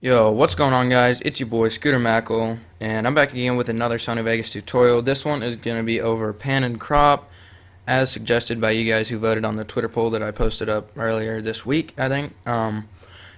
Yo, what's going on guys? It's your boy Scooter Mackle, and I'm back again with another Sony Vegas tutorial. This one is going to be over pan and crop, as suggested by you guys who voted on the Twitter poll that I posted up earlier this week, I think.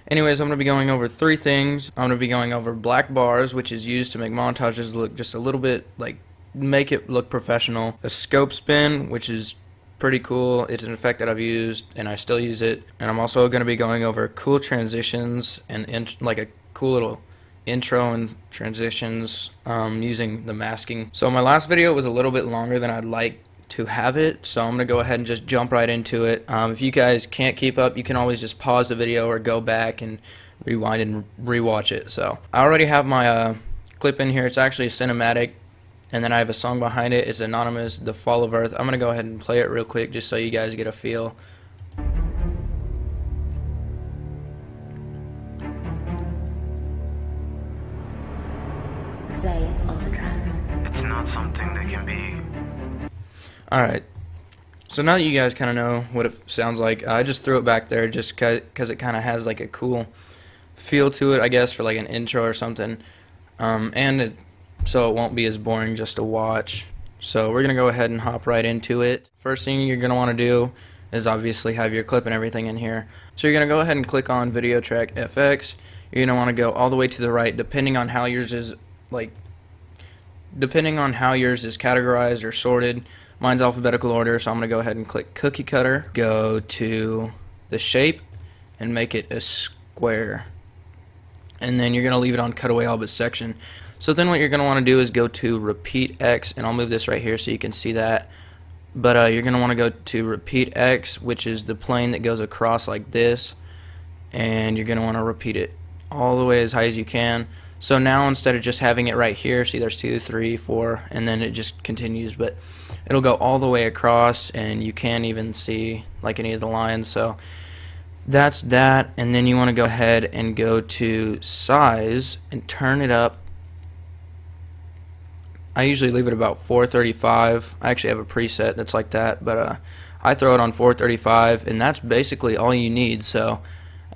Anyways, I'm going to be going over three things. I'm going to be going over black bars, which is used to make montages look just a little bit, like, make it look professional. A scope spin, which is pretty cool. It's an effect that I've used and I still use it. And I'm also going to be going over cool transitions and like a cool little intro and transitions using the masking. So my last video was a little bit longer than I'd like to have it, so I'm gonna go ahead and just jump right into it. If you guys can't keep up, you can always just pause the video or go back and rewind and rewatch it. So I already have my clip in here. It's actually a cinematic, and then I have a song behind it. It's anonymous, The Fall of Earth. I'm gonna go ahead and play it real quick just so you guys get a feel. Say it on the track. It's not something that can be. Alright, so now that you guys kind of know what it sounds like, I just threw it back there just because it kind of has like a cool feel to it, I guess, for like an intro or something. So it won't be as boring just to watch. So we're going to go ahead and hop right into it. First thing you're going to want to do is obviously have your clip and everything in here. So you're going to go ahead and click on Video Track FX. You're going to want to go all the way to the right, depending on how yours is categorized or sorted. Mine's alphabetical order, so I'm going to go ahead and click Cookie Cutter. Go to the shape and make it a square. And then you're going to leave it on Cutaway All But Section. So then what you're going to want to do is go to Repeat X, and I'll move this right here so you can see that. But you're going to want to go to Repeat X, which is the plane that goes across like this. And you're going to want to repeat it all the way as high as you can. So now instead of just having it right here, see there's 2, 3, 4, and then it just continues, but it'll go all the way across and you can't even see like any of the lines. So that's that, and then you want to go ahead and go to size and turn it up. I usually leave it about 435. I actually have a preset that's like that, but I throw it on 435, and that's basically all you need. So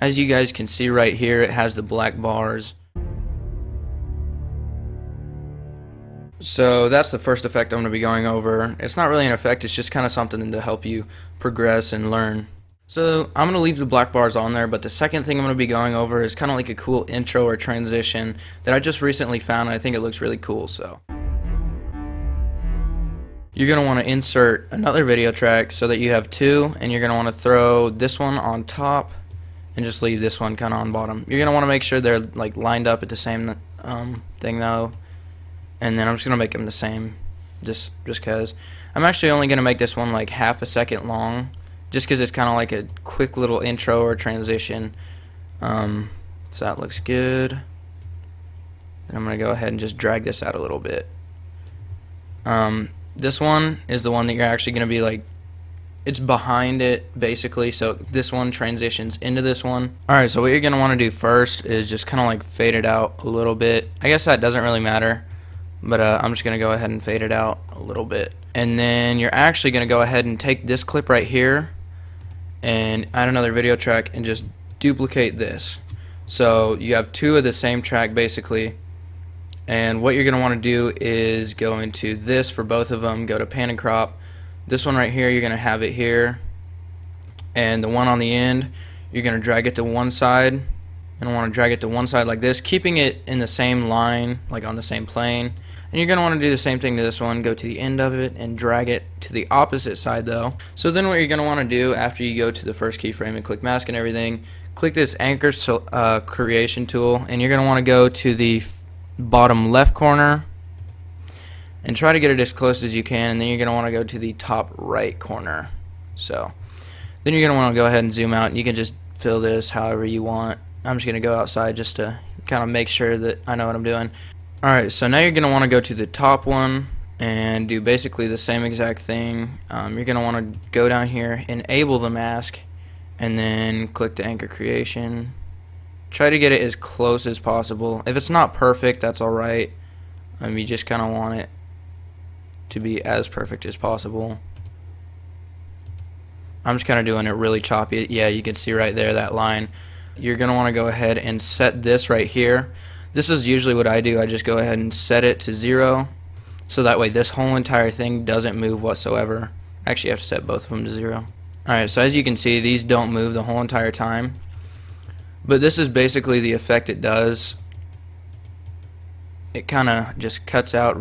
as you guys can see right here, it has the black bars. So that's the first effect I'm going to be going over. It's not really an effect, it's just kind of something to help you progress and learn. So I'm going to leave the black bars on there, but the second thing I'm going to be going over is kind of like a cool intro or transition that I just recently found, and I think it looks really cool. So you're going to want to insert another video track so that you have two, and you're going to want to throw this one on top and just leave this one kind of on bottom. You're going to want to make sure they're like lined up at the same thing though. And then I'm just going to make them the same, just because. I'm actually only going to make this one like half a second long, just because it's kind of like a quick little intro or transition. So that looks good. And I'm going to go ahead and just drag this out a little bit. This one is the one that you're actually going to be like, it's behind it basically, so this one transitions into this one. Alright, so what you're going to want to do first is just kind of like fade it out a little bit. I guess that doesn't really matter. But I'm just going to go ahead and fade it out a little bit. And then you're actually going to go ahead and take this clip right here and add another video track and just duplicate this. So you have two of the same track basically. And what you're going to want to do is go into this for both of them. Go to pan and crop. This one right here, you're going to have it here. And the one on the end, you're going to drag it to one side. And I want to drag it to one side like this, keeping it in the same line, like on the same plane. And you're going to want to do the same thing to this one, go to the end of it and drag it to the opposite side though. So then what you're going to want to do after you go to the first keyframe and click mask and everything, click this anchor creation tool, and you're going to want to go to the bottom left corner and try to get it as close as you can, and then you're going to want to go to the top right corner. So then you're going to want to go ahead and zoom out, and you can just fill this however you want. I'm just going to go outside just to kind of make sure that I know what I'm doing. Alright, so now you're going to want to go to the top one and do basically the same exact thing. You're going to want to go down here, enable the mask, and then click the anchor creation. Try to get it as close as possible. If it's not perfect, that's alright. You just kind of want it to be as perfect as possible. I'm just kind of doing it really choppy. Yeah, you can see right there that line. you're going to want to go ahead and set this right here. This is usually what I do. I just go ahead and set it to 0, so that way this whole entire thing doesn't move whatsoever. Actually, I have to set both of them to 0. Alright, so as you can see, these don't move the whole entire time. But this is basically the effect it does. It kind of just cuts out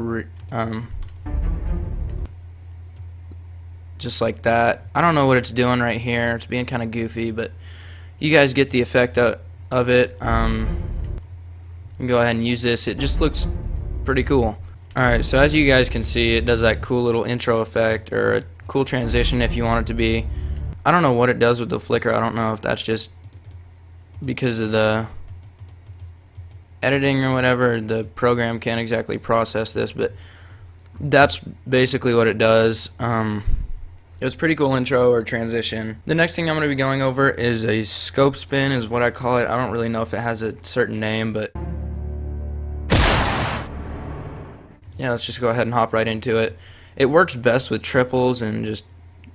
just like that. I don't know what it's doing right here. It's being kind of goofy, but you guys get the effect of it. You can go ahead and use this. It just looks pretty cool. Alright, so as you guys can see, it does that cool little intro effect, or a cool transition if you want it to be. I don't know what it does with the flicker. I don't know if that's just because of the editing or whatever. The program can't exactly process this, but that's basically what it does. It was a pretty cool intro or transition. The next thing I'm going to be going over is a scope spin, is what I call it. I don't really know if it has a certain name, but yeah, let's just go ahead and hop right into it. It works best with triples and just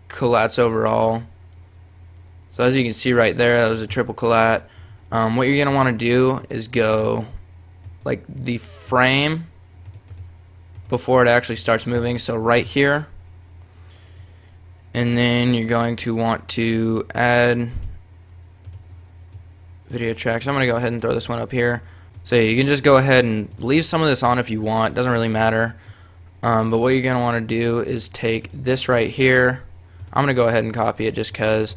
collats overall. So as you can see right there, that was a triple collat. What you're going to want to do is go like the frame before it actually starts moving, so right here. And then you're going to want to add video tracks. I'm going to go ahead and throw this one up here. So you can just go ahead and leave some of this on if you want. Doesn't really matter. But what you're going to want to do is take this right here. I'm going to go ahead and copy it just because,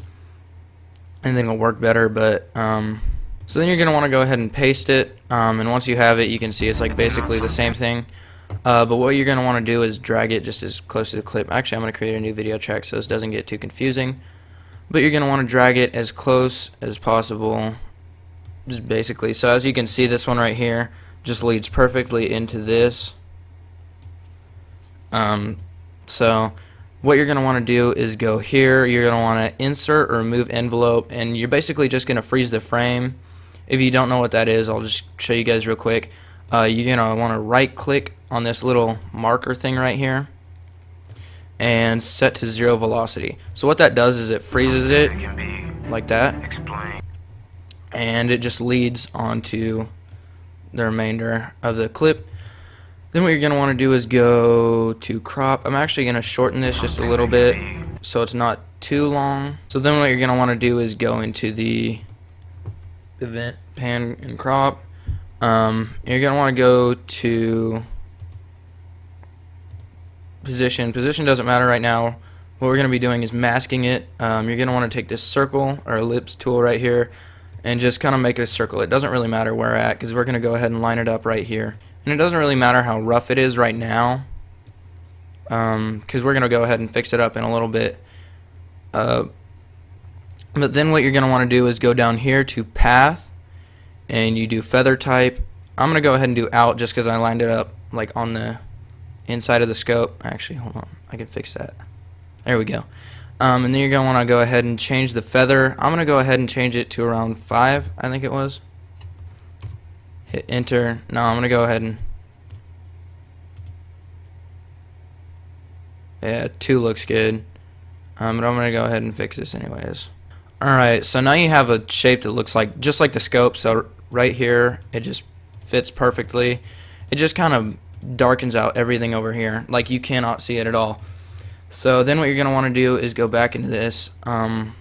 and then it'll work better. But so then you're going to want to go ahead and paste it. And once you have it, you can see it's like basically the same thing. But what you're going to want to do is drag it just as close to the clip. Actually, I'm going to create a new video track so this doesn't get too confusing. But you're going to want to drag it as close as possible, just basically. So as you can see, this one right here just leads perfectly into this. So what you're going to want to do is go here. You're going to want to insert or remove envelope, and you're basically just going to freeze the frame. If you don't know what that is, I'll just show you guys real quick. You're going to want to right click on this little marker thing right here and set to 0 velocity. So what that does is it freezes it like that, and it just leads onto the remainder of the clip. Then what you're going to want to do is go to crop. I'm actually going to shorten this just a little bit so it's not too long. So then what you're going to want to do is go into the event, pan, and crop. You're going to want to go to position. Position doesn't matter right now. What we're going to be doing is masking it. You're going to want to take this circle or ellipse tool right here and just kind of make a circle. It doesn't really matter where we're at because we're going to go ahead and line it up right here. And it doesn't really matter how rough it is right now because we're going to go ahead and fix it up in a little bit. But then what you're going to want to do is go down here to path and you do feather type. I'm going to go ahead and do out just because I lined it up like on the inside of the scope. Actually, hold on, I can fix that. There we go. And then you're going to want to go ahead and change the feather. I'm going to go ahead and change it to around 5, I think it was. Hit enter. Now I'm going to go ahead and, yeah, 2 looks good. But I'm going to go ahead and fix this anyways. Alright, so now you have a shape that looks like just like the scope. So right here, it just fits perfectly. It just kind of darkens out everything over here, like you cannot see it at all. So then what you're going to want to do is go back into this. You're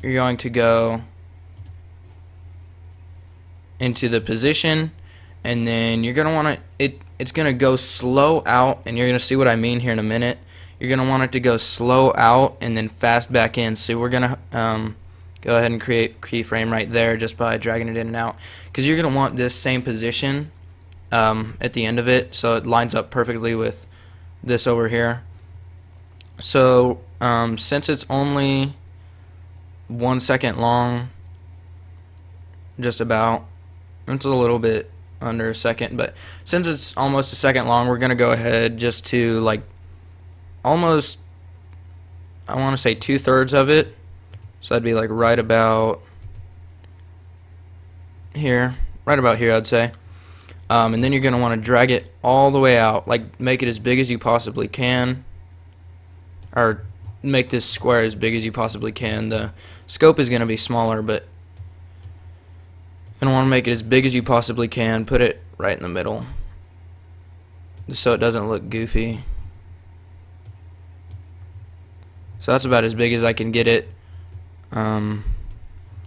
going to go into the position, and then you're going to want to, it's going to go slow out, and you're going to see what I mean here in a minute. You're going to want it to go slow out and then fast back in. So we're going to go ahead and create keyframe right there just by dragging it in and out, because you're going to want this same position at the end of it so it lines up perfectly with this over here. So since it's only 1 second long, just about, it's a little bit under a second, but since it's almost a second long, we're going to go ahead just to like almost, I want to say 2/3 of it. So that'd be like right about here, I'd say. And then you're going to want to drag it all the way out, like make it as big as you possibly can, or make this square as big as you possibly can. The scope is going to be smaller, but You're going to want to make it as big as you possibly can. Put it right in the middle, just so it doesn't look goofy. So that's about as big as I can get it. You're going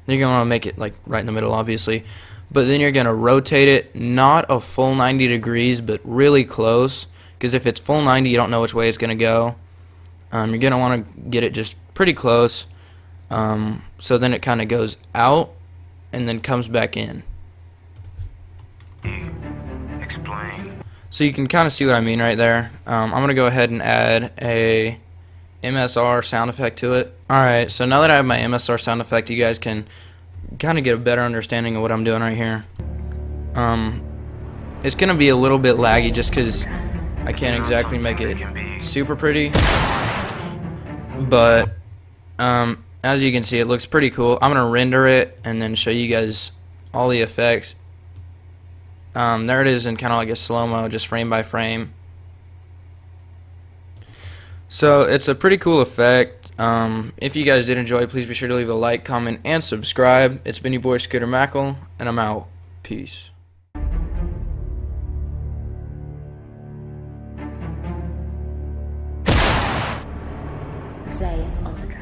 to want to make it like right in the middle, obviously. But then you're going to rotate it, not a full 90 degrees, but really close. Because if it's full 90, you don't know which way it's going to go. You're going to want to get it just pretty close. So then it kind of goes out and then comes back in. Explain. So you can kind of see what I mean right there. I'm going to go ahead and add a MSR sound effect to it. Alright, so now that I have my MSR sound effect, you guys can kind of get a better understanding of what I'm doing right here. It's going to be a little bit laggy just because I can't exactly make it super pretty. But as you can see, it looks pretty cool. I'm going to render it and then show you guys all the effects. There it is in kind of like a slow-mo, just frame by frame. So it's a pretty cool effect. If you guys did enjoy, please be sure to leave a like, comment, and subscribe. It's been your boy Scooter Mackle, and I'm out. Peace. Say it on the track.